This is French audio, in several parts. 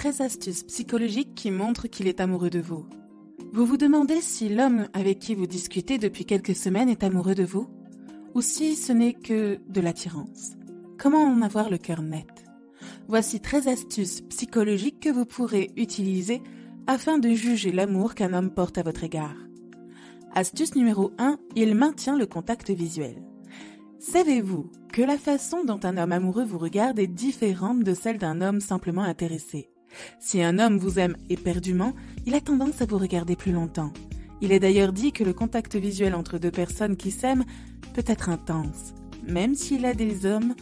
13 astuces psychologiques qui montrent qu'il est amoureux de vous. Vous vous demandez si l'homme avec qui vous discutez depuis quelques semaines est amoureux de vous? Ou si ce n'est que de l'attirance? Comment en avoir le cœur net? Voici 13 astuces psychologiques que vous pourrez utiliser afin de juger l'amour qu'un homme porte à votre égard. Astuce numéro 1, il maintient le contact visuel. Savez-vous que la façon dont un homme amoureux vous regarde est différente de celle d'un homme simplement intéressé? Si un homme vous aime éperdument, il a tendance à vous regarder plus longtemps. Il est d'ailleurs dit que le contact visuel entre deux personnes qui s'aiment peut être intense, même s'il y a des hommes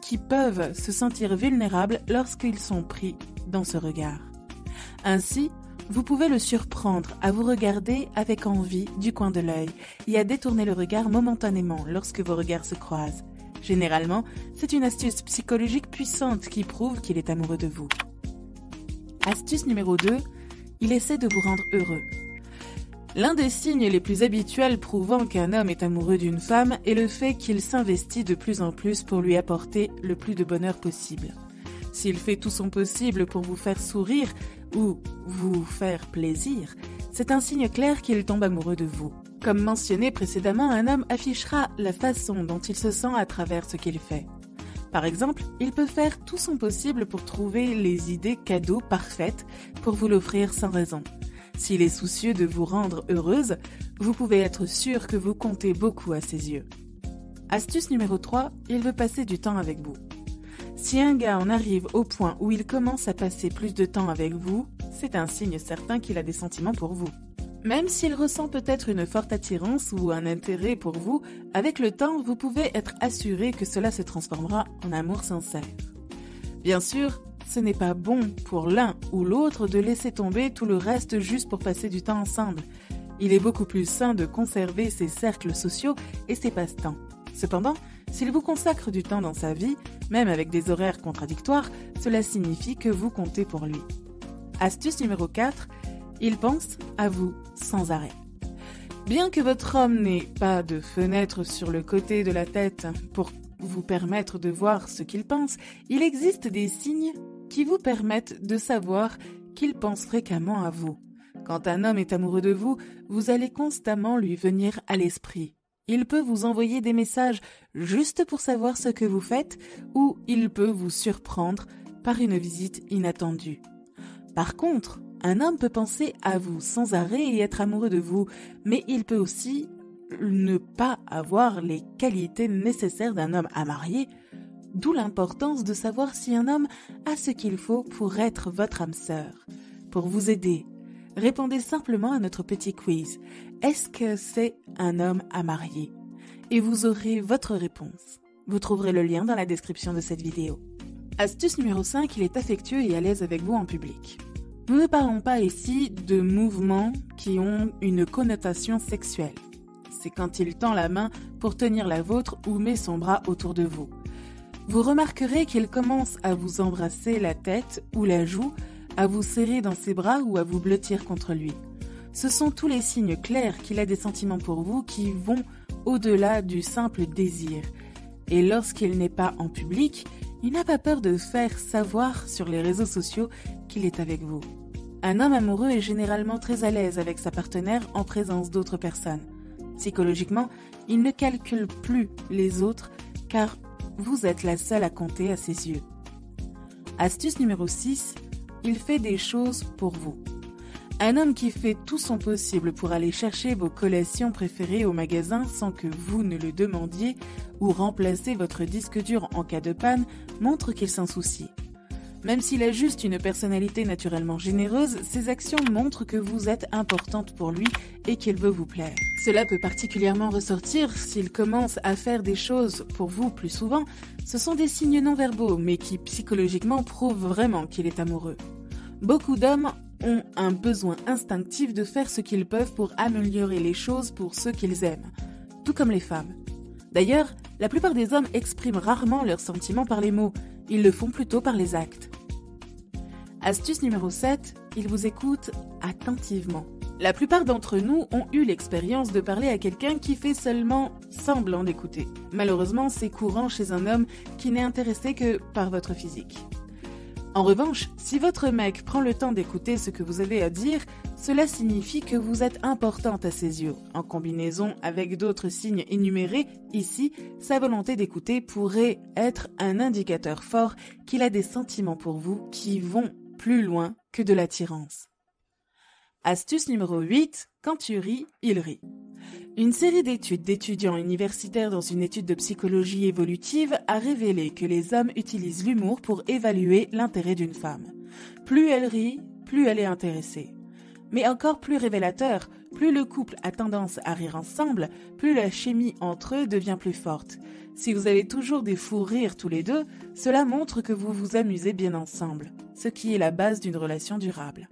qui peuvent se sentir vulnérables lorsqu'ils sont pris dans ce regard. Ainsi, vous pouvez le surprendre à vous regarder avec envie du coin de l'œil et à détourner le regard momentanément lorsque vos regards se croisent. Généralement, c'est une astuce psychologique puissante qui prouve qu'il est amoureux de vous. Astuce numéro 2, il essaie de vous rendre heureux. L'un des signes les plus habituels prouvant qu'un homme est amoureux d'une femme est le fait qu'il s'investit de plus en plus pour lui apporter le plus de bonheur possible. S'il fait tout son possible pour vous faire sourire ou vous faire plaisir, c'est un signe clair qu'il tombe amoureux de vous. Comme mentionné précédemment, un homme affichera la façon dont il se sent à travers ce qu'il fait. Par exemple, il peut faire tout son possible pour trouver les idées cadeaux parfaites pour vous l'offrir sans raison. S'il est soucieux de vous rendre heureuse, vous pouvez être sûr que vous comptez beaucoup à ses yeux. Astuce numéro 3, il veut passer du temps avec vous. Si un gars en arrive au point où il commence à passer plus de temps avec vous, c'est un signe certain qu'il a des sentiments pour vous. Même s'il ressent peut-être une forte attirance ou un intérêt pour vous, avec le temps, vous pouvez être assuré que cela se transformera en amour sincère. Bien sûr, ce n'est pas bon pour l'un ou l'autre de laisser tomber tout le reste juste pour passer du temps ensemble. Il est beaucoup plus sain de conserver ses cercles sociaux et ses passe-temps. Cependant, s'il vous consacre du temps dans sa vie, même avec des horaires contradictoires, cela signifie que vous comptez pour lui. Astuce numéro 4, il pense à vous sans arrêt. Bien que votre homme n'ait pas de fenêtre sur le côté de la tête pour vous permettre de voir ce qu'il pense, il existe des signes qui vous permettent de savoir qu'il pense fréquemment à vous. Quand un homme est amoureux de vous, vous allez constamment lui venir à l'esprit. Il peut vous envoyer des messages juste pour savoir ce que vous faites ou il peut vous surprendre par une visite inattendue. Par contre, un homme peut penser à vous sans arrêt et être amoureux de vous, mais il peut aussi ne pas avoir les qualités nécessaires d'un homme à marier, d'où l'importance de savoir si un homme a ce qu'il faut pour être votre âme sœur. Pour vous aider, répondez simplement à notre petit quiz. Est-ce que c'est un homme à marier? Et vous aurez votre réponse. Vous trouverez le lien dans la description de cette vidéo. Astuce numéro 5, il est affectueux et à l'aise avec vous en public. Nous ne parlons pas ici de mouvements qui ont une connotation sexuelle. C'est quand il tend la main pour tenir la vôtre ou met son bras autour de vous. Vous remarquerez qu'il commence à vous embrasser la tête ou la joue, à vous serrer dans ses bras ou à vous blottir contre lui. Ce sont tous les signes clairs qu'il a des sentiments pour vous qui vont au-delà du simple désir. Et lorsqu'il n'est pas en public, il n'a pas peur de faire savoir sur les réseaux sociaux qu'il est avec vous. Un homme amoureux est généralement très à l'aise avec sa partenaire en présence d'autres personnes. Psychologiquement, il ne calcule plus les autres car vous êtes la seule à compter à ses yeux. Astuce numéro 6, il fait des choses pour vous. Un homme qui fait tout son possible pour aller chercher vos collations préférées au magasin sans que vous ne le demandiez ou remplacer votre disque dur en cas de panne montre qu'il s'en soucie. Même s'il a juste une personnalité naturellement généreuse, ses actions montrent que vous êtes importante pour lui et qu'il veut vous plaire. Cela peut particulièrement ressortir s'il commence à faire des choses pour vous plus souvent. Ce sont des signes non-verbaux, mais qui psychologiquement prouvent vraiment qu'il est amoureux. Beaucoup d'hommes ont un besoin instinctif de faire ce qu'ils peuvent pour améliorer les choses pour ceux qu'ils aiment, tout comme les femmes. D'ailleurs, la plupart des hommes expriment rarement leurs sentiments par les mots, ils le font plutôt par les actes. Astuce numéro 7, ils vous écoutent attentivement. La plupart d'entre nous ont eu l'expérience de parler à quelqu'un qui fait seulement semblant d'écouter. Malheureusement, c'est courant chez un homme qui n'est intéressé que par votre physique. En revanche, si votre mec prend le temps d'écouter ce que vous avez à dire, cela signifie que vous êtes importante à ses yeux. En combinaison avec d'autres signes énumérés, ici, sa volonté d'écouter pourrait être un indicateur fort qu'il a des sentiments pour vous qui vont plus loin que de l'attirance. Astuce numéro 8, quand tu ris, il rit. Une série d'études d'étudiants universitaires dans une étude de psychologie évolutive a révélé que les hommes utilisent l'humour pour évaluer l'intérêt d'une femme. Plus elle rit, plus elle est intéressée. Mais encore plus révélateur, plus le couple a tendance à rire ensemble, plus la chimie entre eux devient plus forte. Si vous avez toujours des fous rires tous les deux, cela montre que vous vous amusez bien ensemble, ce qui est la base d'une relation durable.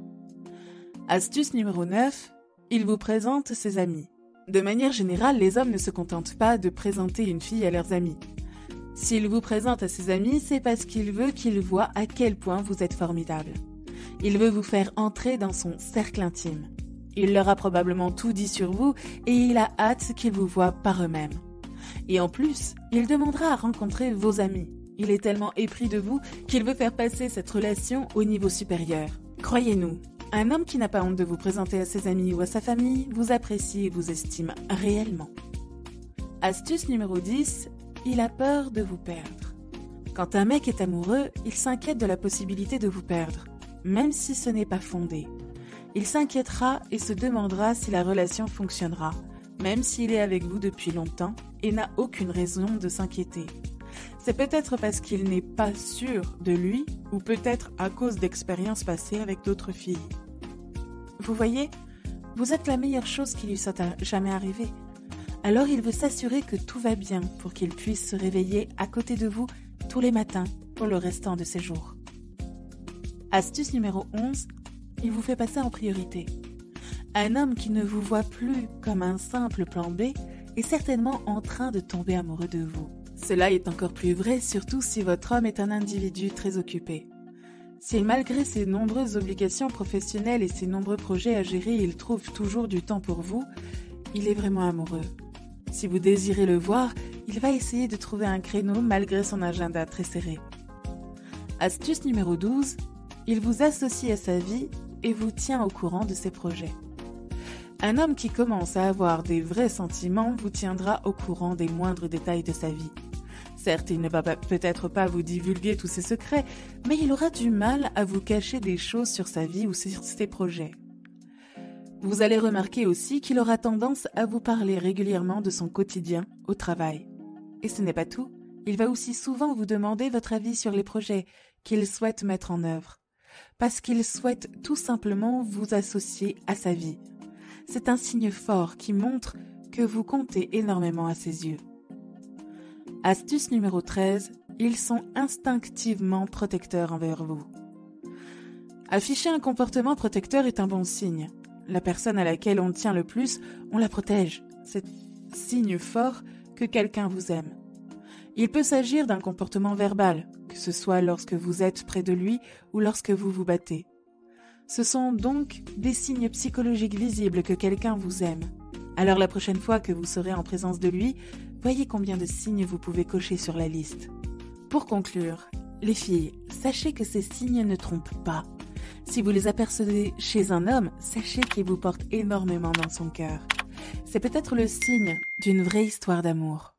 Astuce numéro 9, il vous présente ses amis. De manière générale, les hommes ne se contentent pas de présenter une fille à leurs amis. S'il vous présente à ses amis, c'est parce qu'il veut qu'ils voient à quel point vous êtes formidable. Il veut vous faire entrer dans son cercle intime. Il leur a probablement tout dit sur vous et il a hâte qu'ils vous voient par eux-mêmes. Et en plus, il demandera à rencontrer vos amis. Il est tellement épris de vous qu'il veut faire passer cette relation au niveau supérieur. Croyez-nous, un homme qui n'a pas honte de vous présenter à ses amis ou à sa famille vous apprécie et vous estime réellement. Astuce numéro 10, il a peur de vous perdre. Quand un mec est amoureux, il s'inquiète de la possibilité de vous perdre, même si ce n'est pas fondé. Il s'inquiétera et se demandera si la relation fonctionnera, même s'il est avec vous depuis longtemps et n'a aucune raison de s'inquiéter. C'est peut-être parce qu'il n'est pas sûr de lui ou peut-être à cause d'expériences passées avec d'autres filles. Vous voyez, vous êtes la meilleure chose qui lui soit jamais arrivée. Alors il veut s'assurer que tout va bien pour qu'il puisse se réveiller à côté de vous tous les matins pour le restant de ses jours. Astuce numéro 11, il vous fait passer en priorité. Un homme qui ne vous voit plus comme un simple plan B est certainement en train de tomber amoureux de vous. Cela est encore plus vrai, surtout si votre homme est un individu très occupé. Si malgré ses nombreuses obligations professionnelles et ses nombreux projets à gérer, il trouve toujours du temps pour vous, il est vraiment amoureux. Si vous désirez le voir, il va essayer de trouver un créneau malgré son agenda très serré. Astuce numéro 12, il vous associe à sa vie et vous tient au courant de ses projets. Un homme qui commence à avoir des vrais sentiments vous tiendra au courant des moindres détails de sa vie. Certes, il ne va peut-être pas vous divulguer tous ses secrets, mais il aura du mal à vous cacher des choses sur sa vie ou sur ses projets. Vous allez remarquer aussi qu'il aura tendance à vous parler régulièrement de son quotidien au travail. Et ce n'est pas tout, il va aussi souvent vous demander votre avis sur les projets qu'il souhaite mettre en œuvre, parce qu'il souhaite tout simplement vous associer à sa vie. C'est un signe fort qui montre que vous comptez énormément à ses yeux. Astuce numéro 13, ils sont instinctivement protecteurs envers vous. Afficher un comportement protecteur est un bon signe. La personne à laquelle on tient le plus, on la protège. C'est signe fort que quelqu'un vous aime. Il peut s'agir d'un comportement verbal, que ce soit lorsque vous êtes près de lui ou lorsque vous vous battez. Ce sont donc des signes psychologiques visibles que quelqu'un vous aime. Alors la prochaine fois que vous serez en présence de lui, voyez combien de signes vous pouvez cocher sur la liste. Pour conclure, les filles, sachez que ces signes ne trompent pas. Si vous les apercevez chez un homme, sachez qu'il vous porte énormément dans son cœur. C'est peut-être le signe d'une vraie histoire d'amour.